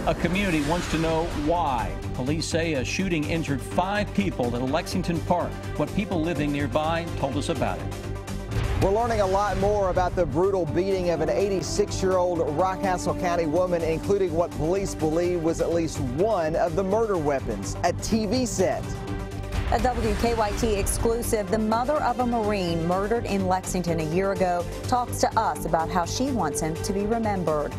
A community wants to know why. Police say a shooting injured 5 people at a Lexington park. What people living nearby told us about it. We're learning a lot more about the brutal beating of an 86-year-old Rockcastle County woman, including what police believe was at least one of the murder weapons, a TV set. A WKYT exclusive, the mother of a Marine murdered in Lexington a year ago talks to us about how she wants him to be remembered.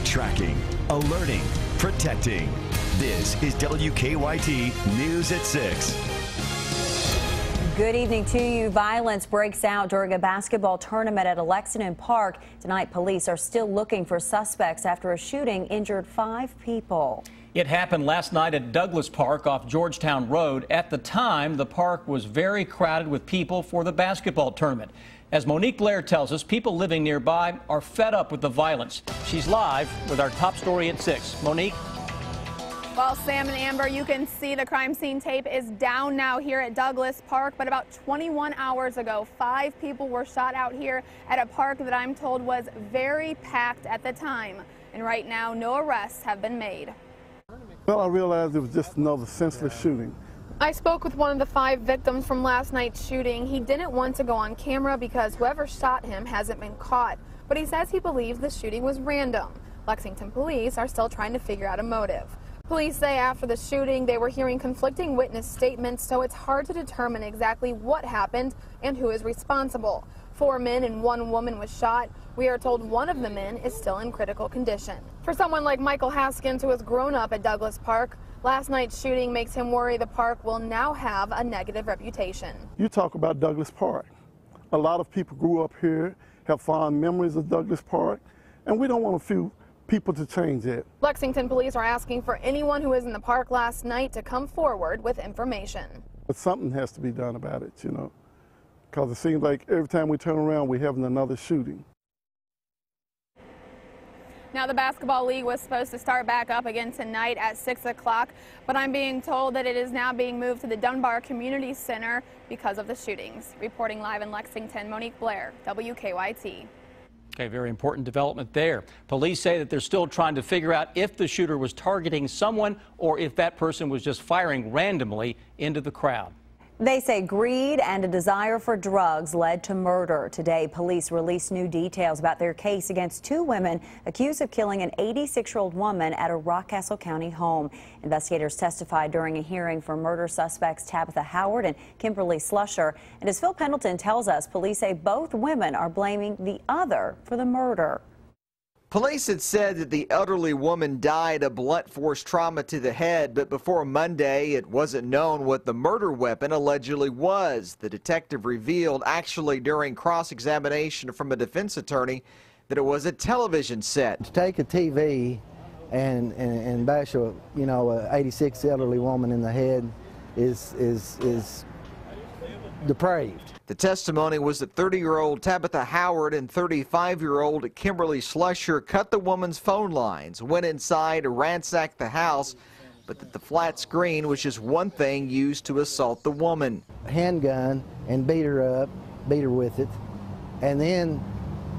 Tracking, alerting, protecting. This is WKYT News at 6. Good evening to you. Violence breaks out during a basketball tournament at a Lexington park. Tonight, police are still looking for suspects after a shooting injured 5 people. It happened last night at Douglas Park off Georgetown Road. At the time, the park was very crowded with people for the basketball tournament. As Monique Blair tells us, people living nearby are fed up with the violence. She's live with our top story at 6. Monique? Well, Sam and Amber, you can see the crime scene tape is down now here at Douglas Park, but about 21 hours ago, 5 people were shot out here at a park that I'm told was very packed at the time. And right now, no arrests have been made. Well, I realized it was just another senseless shooting. I spoke with one of the 5 victims from last night's shooting. He didn't want to go on camera because whoever shot him hasn't been caught, but he says he believes the shooting was random. Lexington police are still trying to figure out a motive. Police say after the shooting, they were hearing conflicting witness statements, so it's hard to determine exactly what happened and who is responsible. 4 men and 1 woman was shot. We are told one of the men is still in critical condition. For someone like Michael Haskins, who has grown up at Douglas Park, last night's shooting makes him worry the park will now have a negative reputation. You talk about Douglas Park. A lot of people grew up here, have fond memories of Douglas Park, and we don't want a few people to change it. Lexington police are asking for anyone who was in the park last night to come forward with information. But something has to be done about it, you know, because it seems like every time we turn around, we're having another shooting. Now, the Basketball League was supposed to start back up again tonight at 6 o'clock, but I'm being told that it is now being moved to the Dunbar Community Center because of the shootings. Reporting live in Lexington, Monique Blair, WKYT. Okay, very important development there. Police say that they're still trying to figure out if the shooter was targeting someone or if that person was just firing randomly into the crowd. They say greed and a desire for drugs led to murder. Today, police released new details about their case against 2 women accused of killing an 86-year-old woman at a Rockcastle County home. Investigators testified during a hearing for murder suspects Tabitha Howard and Kimberly Slusher. And as Phil Pendleton tells us, police say both women are blaming the other for the murder. Police had said that the elderly woman died of blunt force trauma to the head, but before Monday, it wasn't known what the murder weapon allegedly was. The detective revealed, actually during cross-examination from a defense attorney, that it was a television set. To take a TV and bash a, you know, a 86 elderly woman in the head is depraved. The testimony was that 30-year-old Tabitha Howard and 35-year-old Kimberly Slusher cut the woman's phone lines, went inside, ransacked the house, but that the flat screen was just one thing used to assault the woman. Handgun and beat her up, beat her with it. And then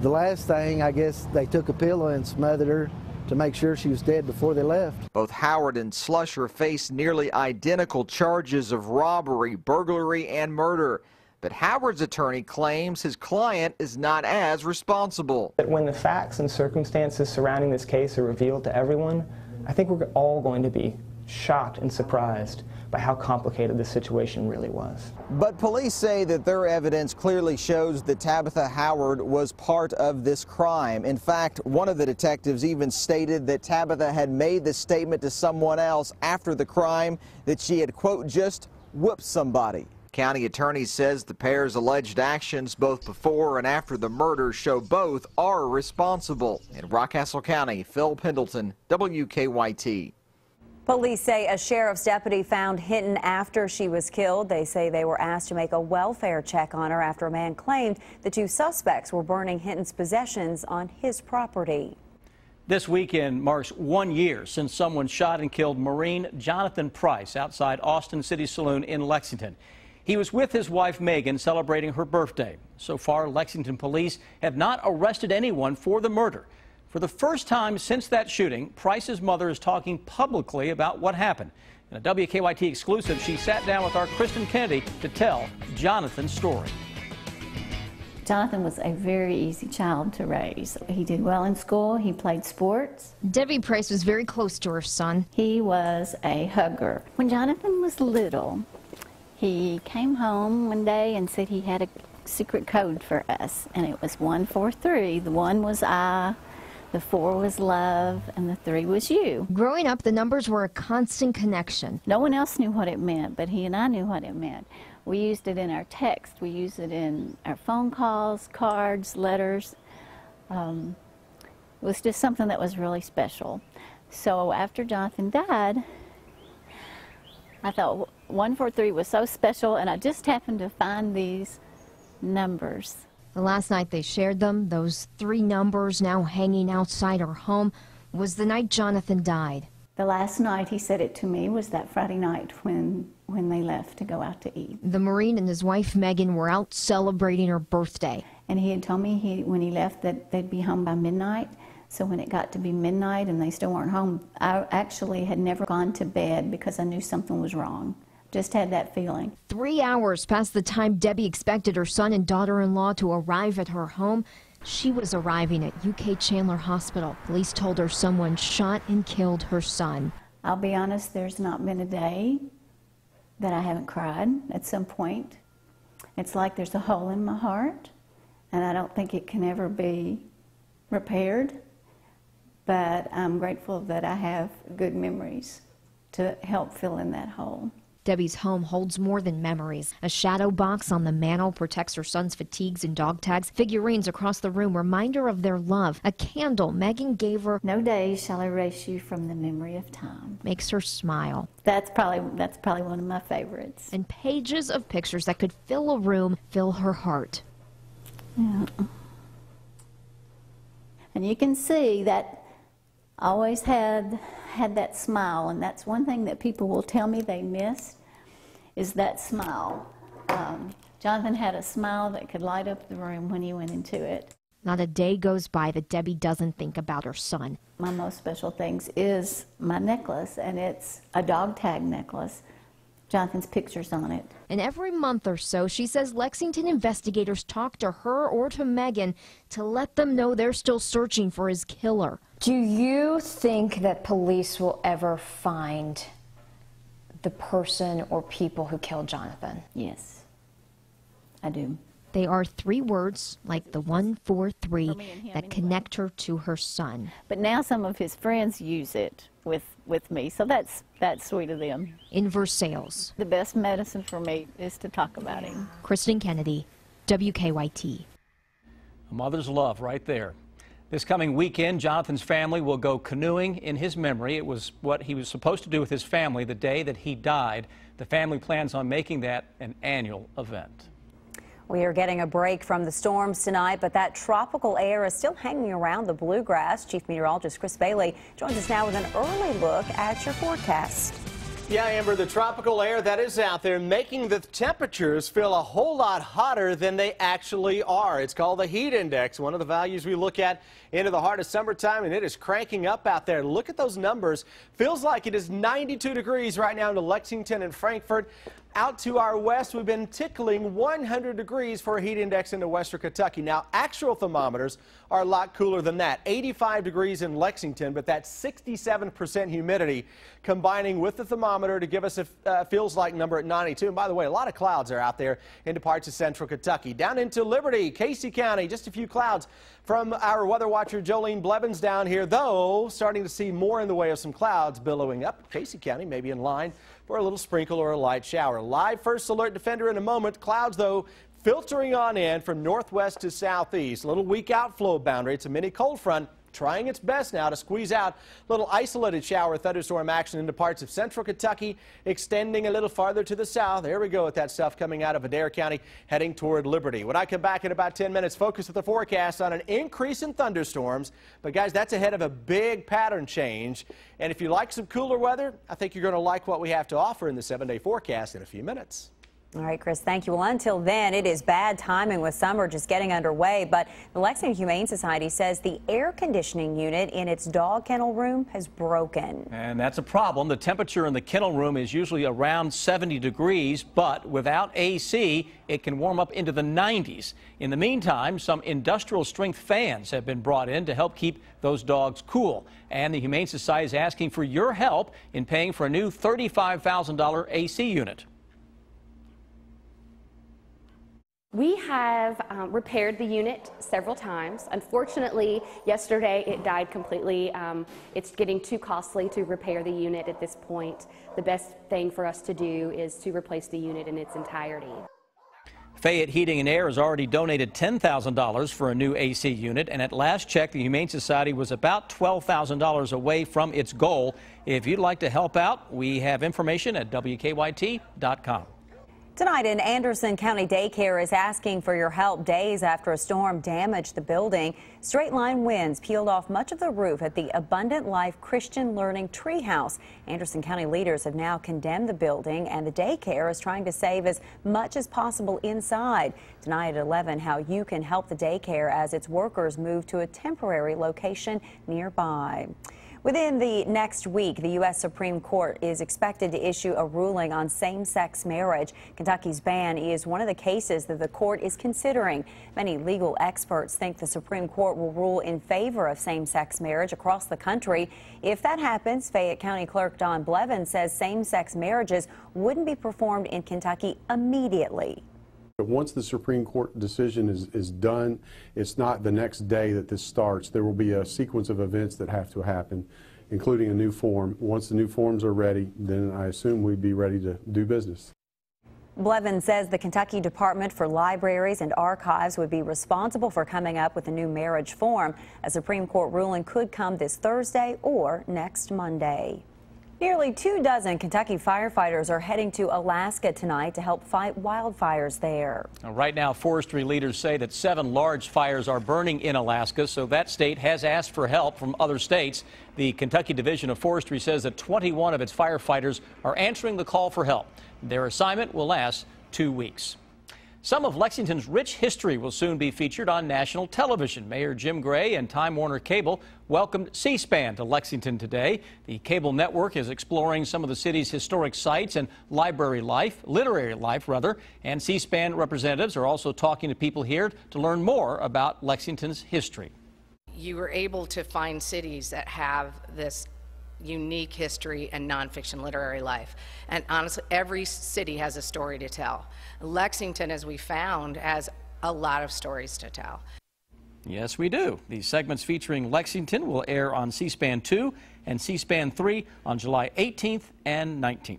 the last thing, I guess they took a pillow and smothered her to make sure she was dead before they left. Both Howard and Slusher faced nearly identical charges of robbery, burglary, and murder. But Howard's attorney claims his client is not as responsible. When the facts and circumstances surrounding this case are revealed to everyone, I think we're all going to be shocked and surprised by how complicated this situation really was. But police say that their evidence clearly shows that Tabitha Howard was part of this crime. In fact, one of the detectives even stated that Tabitha had made the statement to someone else after the crime that she had, quote, just whooped somebody. County attorney says the pair's alleged actions both before and after the murder show both are responsible. In Rockcastle County, Phil Pendleton, WKYT. Police say a sheriff's deputy found Hinton after she was killed. They say they were asked to make a welfare check on her after a man claimed the 2 suspects were burning Hinton's possessions on his property. This weekend marks 1 year since someone shot and killed Marine Jonathan Price outside Austin City Saloon in Lexington. He was with his wife Megan celebrating her birthday. So far, Lexington police have not arrested anyone for the murder. For the first time since that shooting, Price's mother is talking publicly about what happened. In a WKYT exclusive, she sat down with our Kristen Kennedy to tell Jonathan's story. Jonathan was a very easy child to raise. He did well in school. He played sports. Debbie Price was very close to her son. He was a hugger. When Jonathan was little, he came home one day and said he had a secret code for us, and it was 143. The 1 was I, the 4 was love, and the 3 was you. Growing up, the numbers were a constant connection. No one else knew what it meant, but he and I knew what it meant. We used it in our text. We used it in our phone calls, cards, letters. It was just something that was really special. So after Jonathan died, I thought 143 was so special, and I just happened to find these numbers. The last night they shared them, those 3 numbers now hanging outside her home, was the night Jonathan died. The last night he said it to me was that Friday night when they left to go out to eat. The Marine and his wife Megan were out celebrating her birthday. And he had told me when he left that they'd be home by midnight. So when it got to be midnight and they still weren't home, I actually had never gone to bed because I knew something was wrong. Just had that feeling. 3 hours past the time Debbie expected her son and daughter-in-law to arrive at her home, she was arriving at UK Chandler Hospital. Police told her someone shot and killed her son. I'll be honest, there's not been a day that I haven't cried at some point. It's like there's a hole in my heart, and I don't think it can ever be repaired. But I'm grateful that I have good memories to help fill in that hole. Debbie's home holds more than memories. A shadow box on the mantle protects her son's fatigues and dog tags. Figurines across the room, reminder of their love. A candle Megan gave her. No day shall erase you from the memory of time. Makes her smile. That's probably one of my favorites. And pages of pictures that could fill a room, fill her heart. Yeah. And you can see that I always had that smile, and that's one thing that people will tell me they missed, is that smile. Jonathan had a smile that could light up the room when he went into it. Not a day goes by that Debbie doesn't think about her son. My most special things is my necklace, and it's a dog tag necklace. Jonathan's picture's on it. And every month or so, she says Lexington investigators talk to her or to Megan to let them know they're still searching for his killer. Do you think that police will ever find the person or people who killed Jonathan? Yes, I do. They are 3 words, like the 143, that connect her to her son. But now some of his friends use it with me, so that's sweet of them. In Versailles. The best medicine for me is to talk about him. Kristen Kennedy, WKYT. A mother's love right there. This coming weekend, Jonathan's family will go canoeing in his memory. It was what he was supposed to do with his family the day that he died. The family plans on making that an annual event. We are getting a break from the storms tonight, but that tropical air is still hanging around the bluegrass. Chief Meteorologist Chris Bailey joins us now with an early look at your forecast. Yeah, Amber, the tropical air that is out there making the temperatures feel a whole lot hotter than they actually are. It's called the heat index, one of the values we look at into the heart of summertime, and it is cranking up out there. Look at those numbers. Feels like it is 92 degrees right now in Lexington and Frankfort. Out to our west, we've been tickling 100 degrees for a heat index into western Kentucky. Now, actual thermometers are a lot cooler than that. 85 degrees in Lexington, but that 67% humidity combining with the thermometer to give us a feels like number at 92. And by the way, a lot of clouds are out there into parts of central Kentucky. Down into Liberty, Casey County, just a few clouds from our weather watcher Jolene Blevins down here, though starting to see more in the way of some clouds billowing up. Casey County may be in line for a little sprinkle or a light shower. Live first alert defender in a moment. Clouds, though, filtering on in from northwest to southeast. A little weak outflow boundary. It's a mini cold front trying its best now to squeeze out a little isolated shower thunderstorm action into parts of central Kentucky, extending a little farther to the south. There we go with that stuff coming out of Adair County, heading toward Liberty. When I come back in about 10 minutes, focus at the forecast on an increase in thunderstorms. But guys, that's ahead of a big pattern change. And if you like some cooler weather, I think you're going to like what we have to offer in the 7-day forecast in a few minutes. All right, Chris, thank you. Well, until then, it is bad timing with summer just getting underway, but the Lexington Humane Society says the air conditioning unit in its dog kennel room has broken. And that's a problem. The temperature in the kennel room is usually around 70 degrees, but without AC, it can warm up into the 90s. In the meantime, some industrial strength fans have been brought in to help keep those dogs cool. And the Humane Society is asking for your help in paying for a new $35,000 AC unit. We have repaired the unit several times. Unfortunately, yesterday it died completely. It's getting too costly to repair the unit at this point. The best thing for us to do is to replace the unit in its entirety. Fayette Heating and Air has already donated $10,000 for a new AC unit, and at last check, the Humane Society was about $12,000 away from its goal. If you'd like to help out, we have information at WKYT.com. Tonight, an Anderson County daycare is asking for your help days after a storm damaged the building. Straight line winds peeled off much of the roof at the Abundant Life Christian Learning Treehouse. Anderson County leaders have now condemned the building, and the daycare is trying to save as much as possible inside. Tonight at 11, how you can help the daycare as its workers move to a temporary location nearby. Within the next week, the U.S. Supreme Court is expected to issue a ruling on same-sex marriage. Kentucky's ban is one of the cases that the court is considering. Many legal experts think the Supreme Court will rule in favor of same-sex marriage across the country. If that happens, Fayette County Clerk Don Blevins says same-sex marriages wouldn't be performed in Kentucky immediately. Once the Supreme Court decision is done, it's not the next day that this starts. There will be a sequence of events that have to happen, including a new form. Once the new forms are ready, then I assume we'd be ready to do business. Blevins says the Kentucky Department for Libraries and Archives would be responsible for coming up with a new marriage form. A Supreme Court ruling could come this Thursday or next Monday. Nearly 24 Kentucky firefighters are heading to Alaska tonight to help fight wildfires there. Right now, forestry leaders say that 7 large fires are burning in Alaska, so that state has asked for help from other states. The Kentucky Division of Forestry says that 21 of its firefighters are answering the call for help. Their assignment will last 2 weeks. Some of Lexington's rich history will soon be featured on national television. Mayor Jim Gray and Time Warner Cable welcomed C-SPAN to Lexington today. The cable network is exploring some of the city's historic sites and literary life, and C-SPAN representatives are also talking to people here to learn more about Lexington's history. You were able to find cities that have this unique history and nonfiction literary life. And honestly, every city has a story to tell. Lexington, as we found, has a lot of stories to tell. Yes, we do. These segments featuring Lexington will air on C-SPAN 2 and C-SPAN 3 on July 18th and 19th.